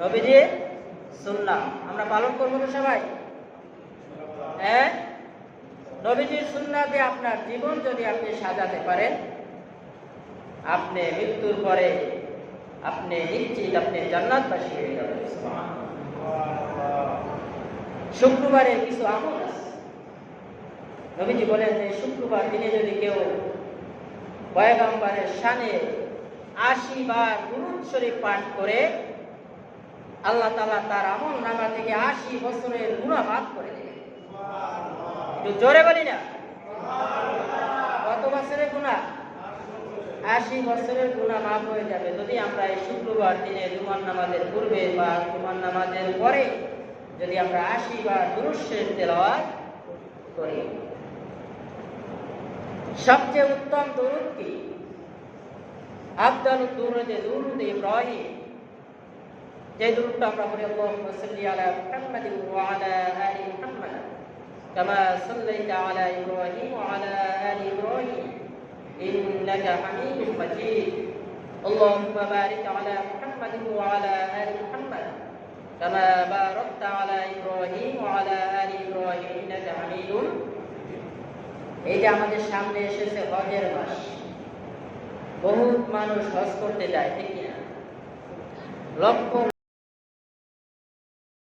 নবীজির সুন্নাহ আমরা পালন করবো তো সবাই? হ্যাঁ, নবীজির সুন্নাহ দিয়ে আপনার জীবন যদি আপনি সাজাতে পারেন, আপনি মৃত্যুর পরে আপনি নিশ্চিত আপনি জান্নাতবাসী হয়ে যাবেন। শুক্রবারে কিছু আমল আছে, নবীজি বলেন যে শুক্রবার দিনে যদি কেউ পয়গম্বরের শানে ৮০ বার দুরূদ শরীফ পাঠ করে, আল্লাহ তাআলা তার আমল নামা থেকে ৮০ বছরের গুনাহ মাফ করে দেবেন। একটু জোরে বলি না, কত বছরের গুনাহ? ৮০ বছরের গুনাহ মাফ হয়ে যাবে যদি আমরা এই শুক্রবার দিনে জুমার নামাজের পূর্বে বা জুমার নামাজের পরে যদি আমরা ৮০ বার দুরূদ শরীফ তেলাওয়াত করি। সবচেয়ে উত্তম দুরূদ কি? আফদালুদ দুরূদ দুরূদ ইব্রাহিম, যে দুরূদটা আমরা পড়ি আল্লাহুম্মা সাল্লি আলা মুহাম্মাদিন ওয়া আলা আলি মুহাম্মাদ কামা সাল্লাইতা আলা ইব্রাহিম ওয়া আলা আলি ইব্রাহিম ইন্নাকা হামিদুম মাজিদ। আল্লাহুম্মা বারিক আলা মুহাম্মাদিন ওয়া আলা আলি মুহাম্মাদ কামা বারাকতা আলা ইব্রাহিম ওয়া আলা আলি ইব্রাহিম ইন্নাকা হামিদুম। এই যে আমাদের সামনে এসেছে হজের মাস, বহুত মানুষ হজ করতে যায়, ঠিক না? লক্ষ